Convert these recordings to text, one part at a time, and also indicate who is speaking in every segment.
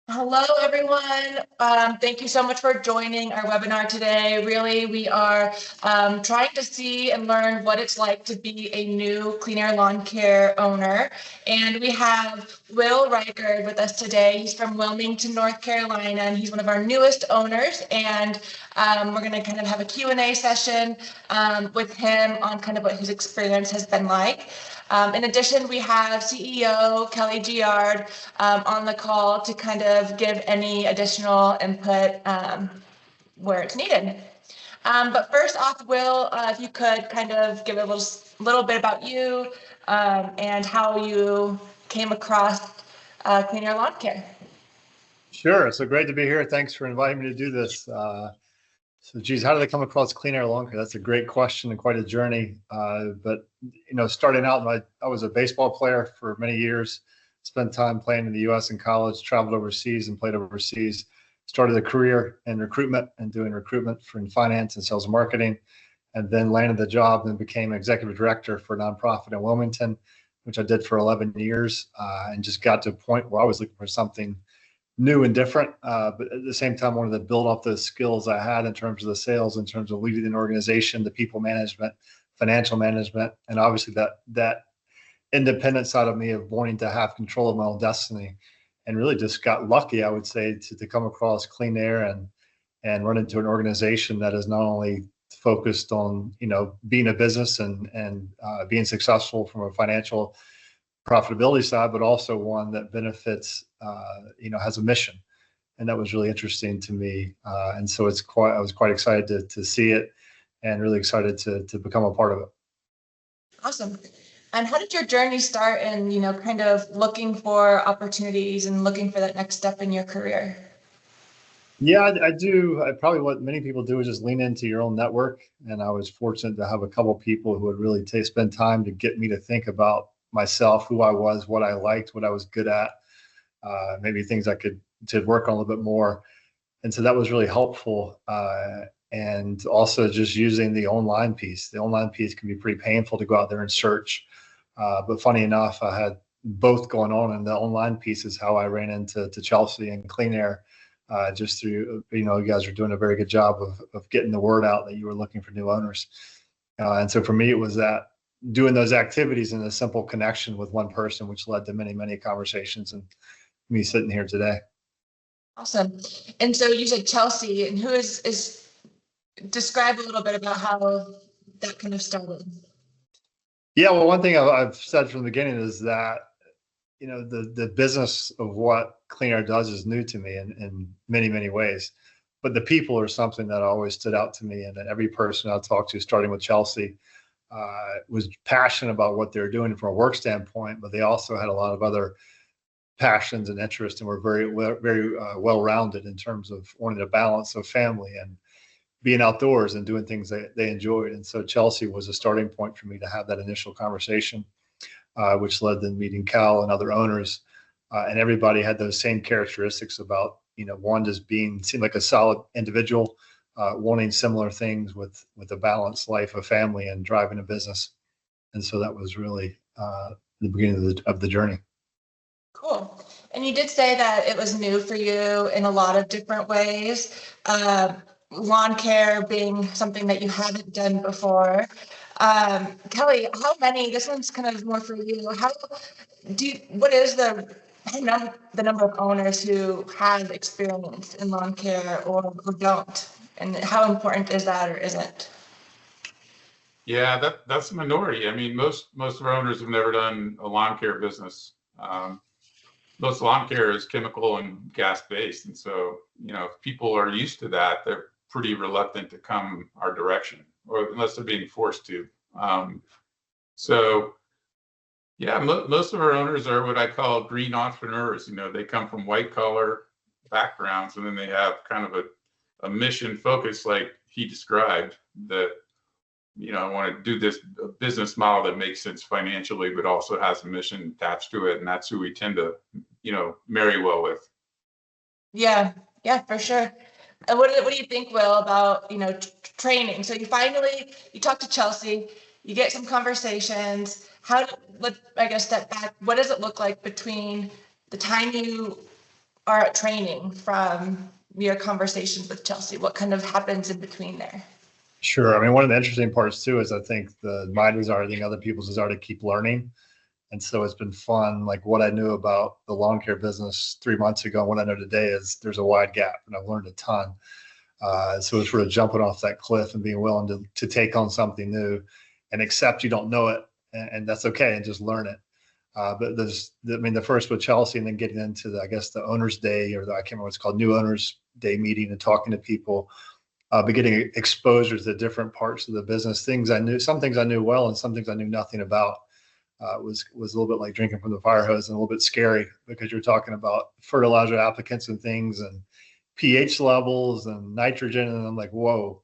Speaker 1: Hello, everyone. Thank you so much for joining our webinar today. Really, we are trying to see and learn what it's like to be a new Clean Air Lawn Care owner. And we have Will Rikard with us today. He's from Wilmington, North Carolina, and he's one of our newest owners. And we're going to kind of have a Q&A session with him on kind of what his experience has been like. In addition, we have CEO Kelly Giard on the call to kind of give any additional input where it's needed. But first off, Will, if you could kind of give a little bit about you and how you came across Clean Air Lawn Care.
Speaker 2: Sure. So great to be here. Thanks for inviting me to do this. Geez, how did I come across Clean Air Lawn Care? That's a great question and quite a journey. But starting out, I was a baseball player for many years. Spent time playing in the U.S. in college, traveled overseas and played overseas. Started a career in recruitment and doing recruitment in finance and sales and marketing, and then landed the job and became executive director for a nonprofit in Wilmington, which I did for 11 years, and just got to a point where I was looking for something new and different, but at the same time wanted to build up those skills I had in terms of the sales, in terms of leading an organization, the people management, financial management, and obviously that independent side of me of wanting to have control of my own destiny. And really just got lucky, I would say, to come across Clean Air and run into an organization that is not only focused on being a business and being successful from a financial profitability side, but also one that benefits, has a mission. And that was really interesting to me. And so I was quite excited to see it and really excited to become a part of it.
Speaker 1: Awesome. And how did your journey start in, kind of looking for opportunities and looking for that next step in your career?
Speaker 2: Yeah, I do. Probably what many people do is just lean into your own network. And I was fortunate to have a couple of people who would really spend time to get me to think about myself, who I was, what I liked, what I was good at, maybe things I could work on a little bit more. And so that was really helpful. And also just using the online piece. The online piece can be pretty painful to go out there and search. But funny enough, I had both going on, and the online piece is how I ran into Chelsea and Clean Air, just through, you guys are doing a very good job of getting the word out that you were looking for new owners. And so for me, it was that doing those activities in a simple connection with one person, which led to many, many conversations and me sitting here today.
Speaker 1: Awesome. And so you said Chelsea, and who is describe a little bit about how that kind of started.
Speaker 2: Yeah, well, one thing I've said from the beginning is that, the business of what Clean Air does is new to me in many, many ways. But the people are something that always stood out to me. And every person I talked to, starting with Chelsea, was passionate about what they're doing from a work standpoint, but they also had a lot of other passions and interests, and were very well-rounded in terms of wanting a balance of family and being outdoors and doing things they enjoyed. And so Chelsea was a starting point for me to have that initial conversation, which led to meeting Cal and other owners. And everybody had those same characteristics about, one just seemed like a solid individual, wanting similar things with a balanced life, a family, and driving a business. And so that was really the beginning of the journey.
Speaker 1: Cool. And you did say that it was new for you in a lot of different ways. Lawn care being something that you haven't done before. Kelly, this one's kind of more for you. What is the number of owners who have experience in lawn care or don't? And how important is that or isn't?
Speaker 3: Yeah, that's a minority. I mean, most of our owners have never done a lawn care business. Most lawn care is chemical and gas based. And so, if people are used to that, they're pretty reluctant to come our direction, or unless they're being forced to. So yeah, most of our owners are what I call green entrepreneurs. They come from white collar backgrounds, and then they have kind of a mission focus, like he described, that I want to do this business model that makes sense financially, but also has a mission attached to it. And that's who we tend to, marry well with.
Speaker 1: Yeah, for sure. And what do you think, Will, about, training? So you talk to Chelsea, you get some conversations. I guess step back. What does it look like between the time you are training from your conversations with Chelsea? What kind of happens in between there?
Speaker 2: Sure. I mean, one of the interesting parts too is I think my desire, I think other people's desire to keep learning. And so it's been fun. Like what I knew about the lawn care business 3 months ago, and what I know today is there's a wide gap, and I've learned a ton. So it's sort of jumping off that cliff and being willing to take on something new and accept you don't know it, and that's okay, and just learn it. But the first with Chelsea, and then getting into I guess the owners day, or I can't remember what it's called, new owners day meeting, and talking to people, but getting exposure to the different parts of the business, some things I knew well, and some things I knew nothing about. Was a little bit like drinking from the fire hose, and a little bit scary because you're talking about fertilizer applicants and things, and pH levels and nitrogen, and I'm like, whoa.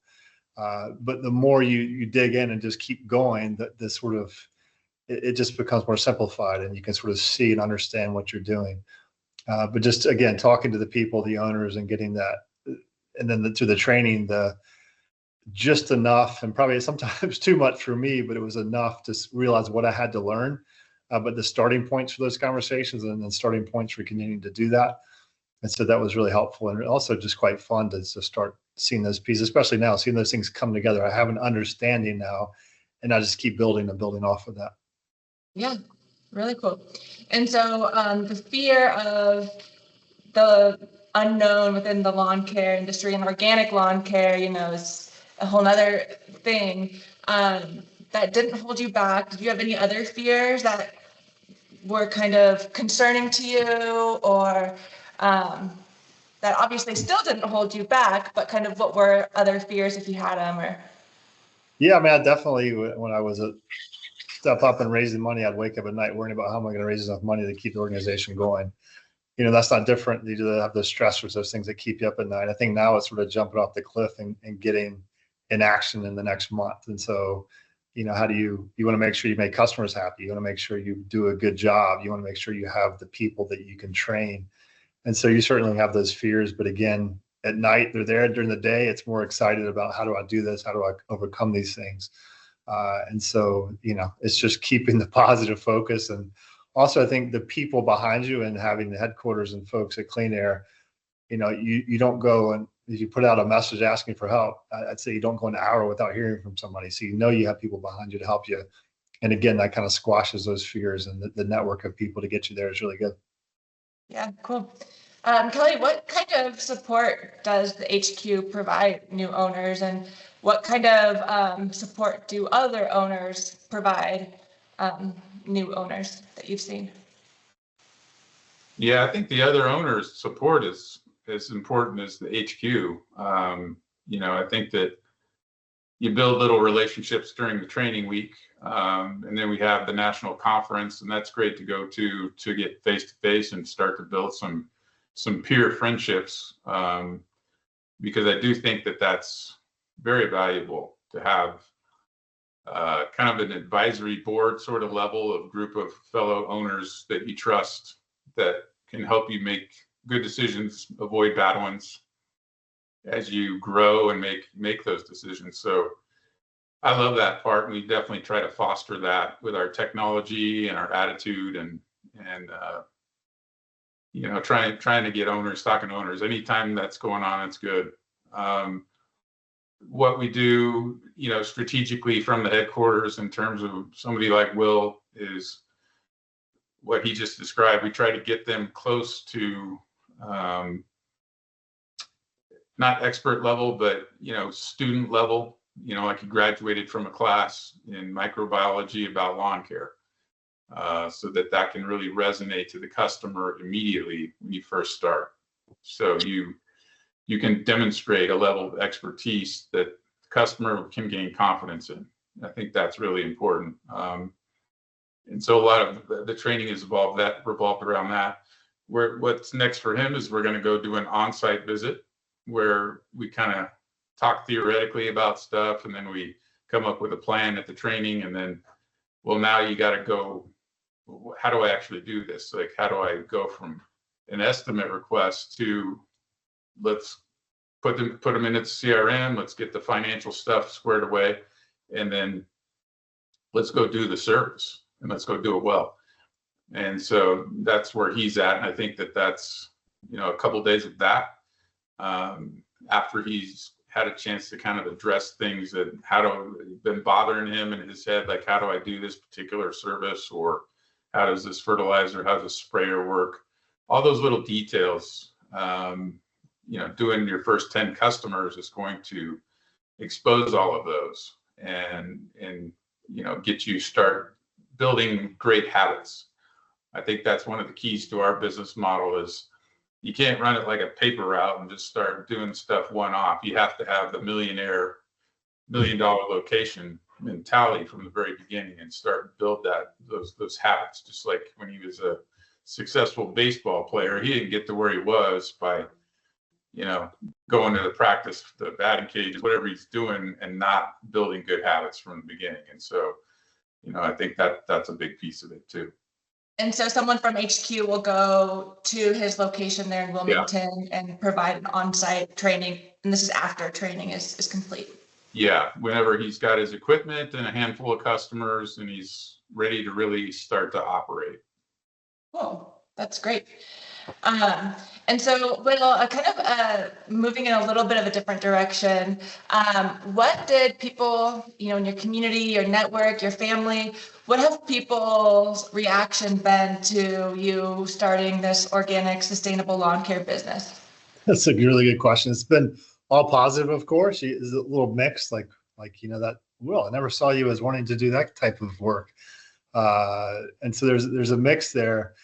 Speaker 2: But the more you dig in and just keep going, that this sort of it just becomes more simplified, and you can sort of see and understand what you're doing. But just again, talking to the people, the owners, and getting that, and then through the training, just enough, and probably sometimes too much for me, but it was enough to realize what I had to learn. But the starting points for those conversations, and then starting points for continuing to do that. And so that was really helpful, and also just quite fun to start seeing those pieces, especially now, seeing those things come together. I have an understanding now, and I just keep building and building off of that.
Speaker 1: Yeah, really cool. And so the fear of the unknown within the lawn care industry, and organic lawn care, is a whole nother thing that didn't hold you back. Did you have any other fears that were kind of concerning to you, or that obviously still didn't hold you back, but kind of what were other fears if you had them? Or
Speaker 2: Yeah, I mean, I definitely, when I was a step up and raising money, I'd wake up at night worrying about how am I going to raise enough money to keep the organization going. That's not different. You do have those stressors, those things that keep you up at night. I think now it's sort of jumping off the cliff and getting in action in the next month. And so, how do you want to make sure you make customers happy? You want to make sure you do a good job. You want to make sure you have the people that you can train. And so you certainly have those fears, but again, at night, they're there. During the day, it's more excited about how do I do this? How do I overcome these things? And so, it's just keeping the positive focus. And also, I think the people behind you, and having the headquarters and folks at Clean Air, you don't go, and if you put out a message asking for help, I'd say you don't go an hour without hearing from somebody. So you have people behind you to help you. And again, that kind of squashes those fears, and the network of people to get you there is really good.
Speaker 1: Yeah, cool. Kelly, what kind of support does the HQ provide new owners, and what kind of support do other owners provide new owners that you've seen?
Speaker 3: Yeah, I think the other owners' support is as important as the HQ. I think that you build little relationships during the training week, and then we have the national conference, and that's great to go to get face to face and start to build some peer friendships, because I do think that that's very valuable to have kind of an advisory board sort of level of group of fellow owners that you trust, that can help you make good decisions, avoid bad ones as you grow and make those decisions. So I love that part, and we definitely try to foster that with our technology and our attitude, and trying to get owners talking to owners. Anytime that's going on, it's good. What we do, strategically from the headquarters in terms of somebody like Will, is what he just described. We try to get them close to not expert level, but student level. Like he graduated from a class in microbiology about lawn care, so that can really resonate to the customer immediately when you first start. So you can demonstrate a level of expertise that the customer can gain confidence in. I think that's really important. And so a lot of the training is revolved around that. What's next for him is we're going to go do an on-site visit where we kind of talk theoretically about stuff, and then we come up with a plan at the training, and then, well, now you got to go, how do I actually do this? Like, how do I go from an estimate request to let's put them in its CRM, let's get the financial stuff squared away, and then let's go do the service, and let's go do it well. And so that's where he's at. And I think that's a couple of days of that. After he's had a chance to kind of address things that been bothering him in his head, like how do I do this particular service, or how does this fertilizer, how does this sprayer work? All those little details, doing your first 10 customers is going to expose all of those and get you start building great habits. I think that's one of the keys to our business model is you can't run it like a paper route and just start doing stuff one off. You have to have the $1 million location mentality from the very beginning and start to build those habits. Just like when he was a successful baseball player, he didn't get to where he was by going to the practice, the batting cages, whatever he's doing, and not building good habits from the beginning. And so, I think that's a big piece of it too.
Speaker 1: And so someone from HQ will go to his location there in Wilmington and provide an on-site training. And this is after training is complete. Yeah,
Speaker 3: whenever he's got his equipment and a handful of customers and he's ready to really start to operate.
Speaker 1: Cool, that's great. And so, Will, moving in a little bit of a different direction, what did people, in your community, your network, your family, what have people's reaction been to you starting this organic, sustainable lawn care business?
Speaker 2: That's a really good question. It's been all positive, of course. It's a little mixed, like that, Will, I never saw you as wanting to do that type of work. And so there's a mix there.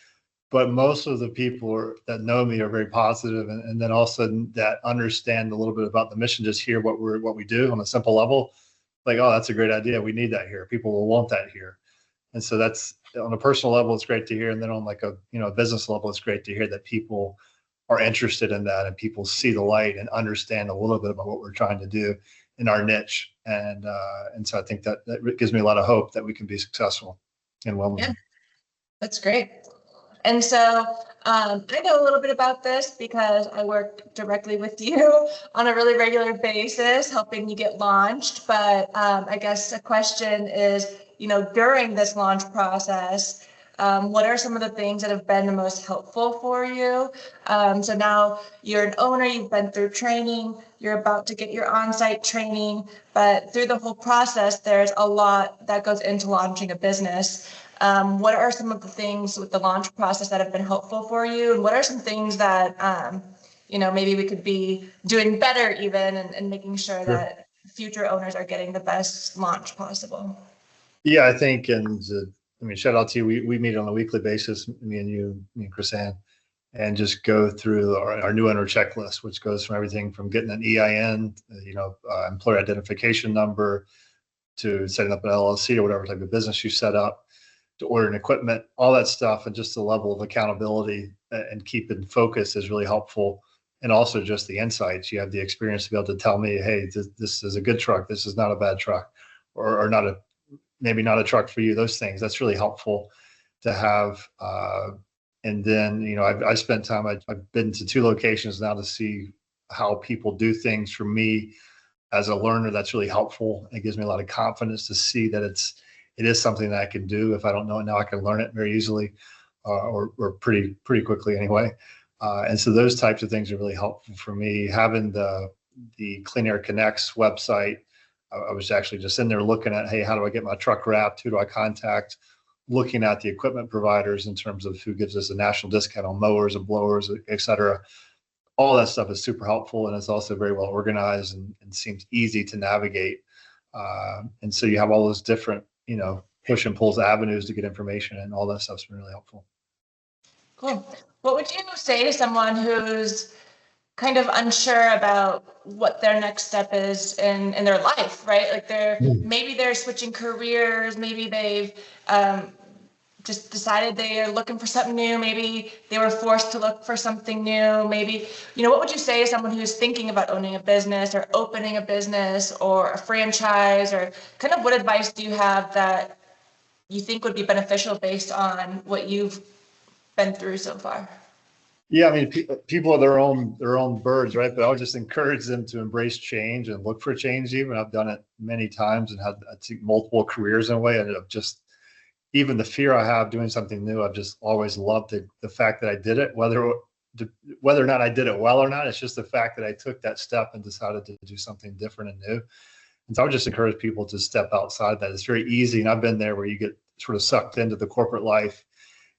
Speaker 2: But most of the people that know me are very positive, and then also that understand a little bit about the mission, just hear what we do on a simple level, like, oh, that's a great idea. We need that here. People will want that here. And so that's on a personal level, it's great to hear. And then on like a business level, it's great to hear that people are interested in that and people see the light and understand a little bit about what we're trying to do in our niche. And so I think that gives me a lot of hope that we can be successful in Wilmington.
Speaker 1: Yeah, that's great. And so I know a little bit about this because I work directly with you on a really regular basis, helping you get launched. But I guess a question is, during this launch process, what are some of the things that have been the most helpful for you? So now you're an owner, you've been through training, you're about to get your on-site training, but through the whole process, there's a lot that goes into launching a business. What are some of the things with the launch process that have been helpful for you? And what are some things that, maybe we could be doing better even and making sure that future owners are getting the best launch possible?
Speaker 2: Yeah, I think, shout out to you. We meet on a weekly basis, me and Chris Ann, and just go through our new owner checklist, which goes from everything from getting an EIN, employer identification number, to setting up an LLC or whatever type of business you set up, to ordering equipment, all that stuff, and just the level of accountability and keeping focus is really helpful. And also just the insights. You have the experience to be able to tell me, hey, this is a good truck. This is not a bad truck, or maybe not a truck for you. Those things, that's really helpful to have. And then, I spent time, I've been to 2 locations now to see how people do things. For me as a learner, that's really helpful. It gives me a lot of confidence to see that it is something that I can do. If I don't know it now, I can learn it very easily, or pretty quickly anyway. And so those types of things are really helpful for me. Having the Clean Air Connects website, I was actually just in there looking at, hey, how do I get my truck wrapped? Who do I contact? Looking at the equipment providers in terms of who gives us a national discount on mowers and blowers, et cetera. All that stuff is super helpful, and it's also very well organized and seems easy to navigate. And so you have all those different push and pulls avenues to get information, and all that stuff's been really helpful.
Speaker 1: Cool. What would you say to someone who's kind of unsure about what their next step is in their life, right? Like maybe they're switching careers, maybe they've just decided they are looking for something new, maybe they were forced to look for something new, maybe, what would you say to someone who's thinking about owning a business or opening a business or a franchise, or kind of what advice do you have that you think would be beneficial based on what you've been through so far?
Speaker 2: Yeah, people are their own birds, right? But I would just encourage them to embrace change and look for change. Even I've done it many times and had, I think, multiple careers in a way. And even the fear I have doing something new, I've just always loved the fact that I did it, whether whether or not I did it well or not. It's just the fact that I took that step and decided to do something different and new. And so I would just encourage people to step outside that. It's very easy. And I've been there where you get sort of sucked into the corporate life.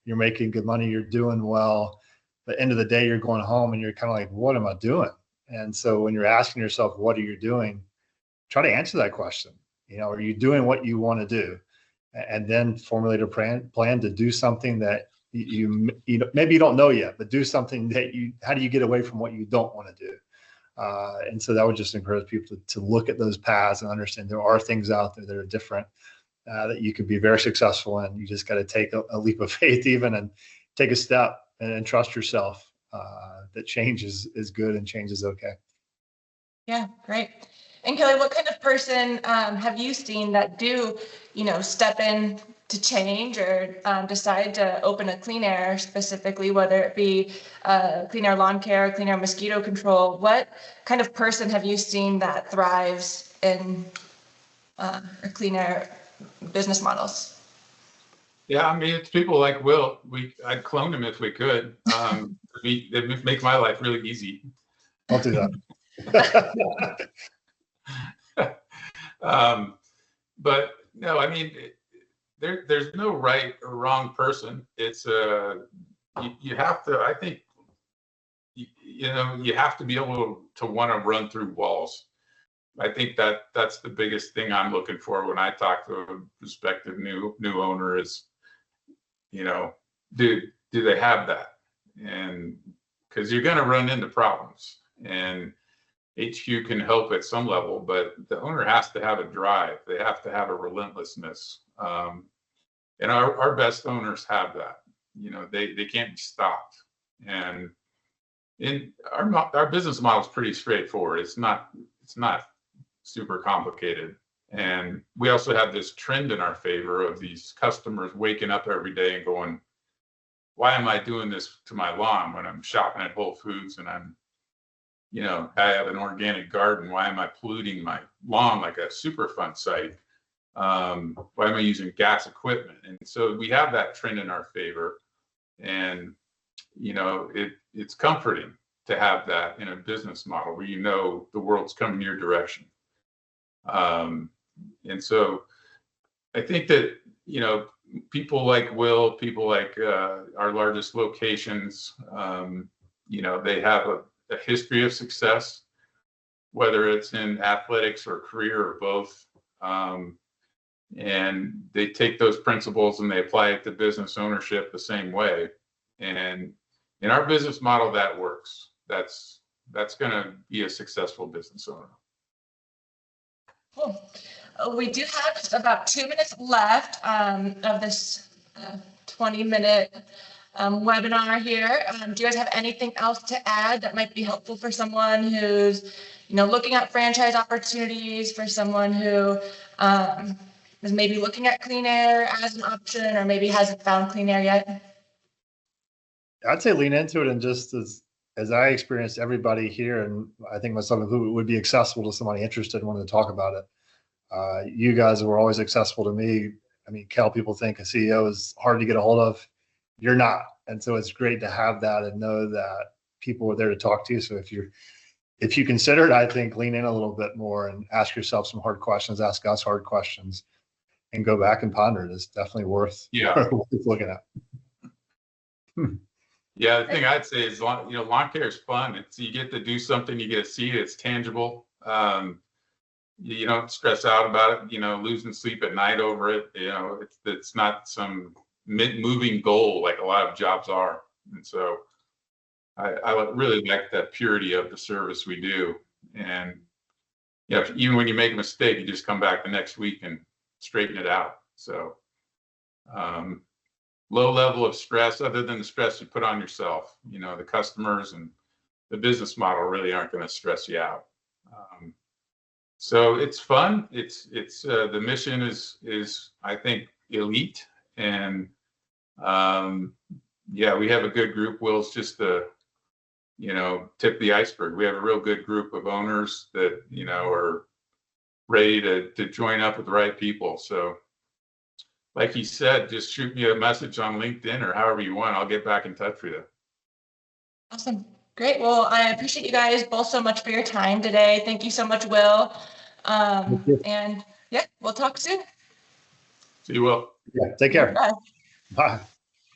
Speaker 2: You're making good money, you're doing well. But at the end of the day, you're going home and you're kind of like, what am I doing? And so when you're asking yourself, what are you doing? Try to answer that question. Are you doing what you want to do? And then formulate a plan to do something that you maybe you don't know yet, but do something that how do you get away from what you don't want to do? And so that would just encourage people to look at those paths and understand there are things out there that are different, that you could be very successful in. You just got to take a leap of faith even and take a step and trust yourself that change is good and change is okay.
Speaker 1: Yeah, great. And Kelly, what kind of person have you seen that do, step in to change or decide to open a clean air specifically, whether it be clean air lawn care, clean air mosquito control? What kind of person have you seen that thrives in clean air business models?
Speaker 3: Yeah, I mean, it's people like Will. I'd clone him if we could. It'd make my life really easy.
Speaker 2: I'll do that.
Speaker 3: But no, I mean, there's no right or wrong person. It's you have to, I think, you have to be able to want to run through walls. I think that's the biggest thing I'm looking for when I talk to a prospective new owner is, do they have that? And because you're going to run into problems, and HQ can help at some level, but the owner has to have a drive. They have to have a relentlessness. And our best owners have that. They can't be stopped. And in our business model is pretty straightforward. It's not super complicated. And we also have this trend in our favor of these customers waking up every day and going, why am I doing this to my lawn when I'm shopping at Whole Foods and I have an organic garden? Why am I polluting my lawn like a Superfund site? Why am I using gas equipment? And so we have that trend in our favor. And, it's comforting to have that in a business model where the world's coming your direction. And so I think that, people like Will, people like our largest locations, they have a history of success, whether it's in athletics or career or both. And they take those principles and they apply it to business ownership the same way. And in our business model, that works. That's going to be a successful business owner.
Speaker 1: Cool. We do have just about 2 minutes left of this 20-minute webinar here. Do you guys have anything else to add that might be helpful for someone who's, looking at franchise opportunities, for someone who is maybe looking at clean air as an option or maybe hasn't found clean air yet?
Speaker 2: I'd say lean into it, and just as I experienced everybody here, and I think myself who would be accessible to somebody interested and wanted to talk about it. You guys were always accessible to me. I mean, Kel, people think a CEO is hard to get a hold of. You're not. And so it's great to have that and know that people are there to talk to you. So if you consider it, I think lean in a little bit more and ask yourself some hard questions, ask us hard questions, and go back and ponder it. It's definitely worth looking at.
Speaker 3: Yeah, the thing I'd say is, lawn care is fun. You get to do something, you get to see it, it's tangible. You don't stress out about it, losing sleep at night over it. It's not some moving goal like a lot of jobs are. And so I really like that purity of the service we do. And even when you make a mistake, you just come back the next week and straighten it out. So low level of stress, other than the stress you put on yourself. The customers and the business model really aren't going to stress you out. So it's fun. It's the mission is I think elite, and we have a good group. Will's just the tip of the iceberg. We have a real good group of owners that are ready to join up with the right people. So like he said, just shoot me a message on LinkedIn or however you want. I'll get back in touch with you.
Speaker 1: Awesome. Great. Well, I appreciate you guys both so much for your time today. Thank you so much, Will.
Speaker 2: Thank you.
Speaker 1: And yeah, we'll talk soon.
Speaker 3: See you, Will.
Speaker 2: Yeah, take care.
Speaker 1: Bye.
Speaker 2: Bye.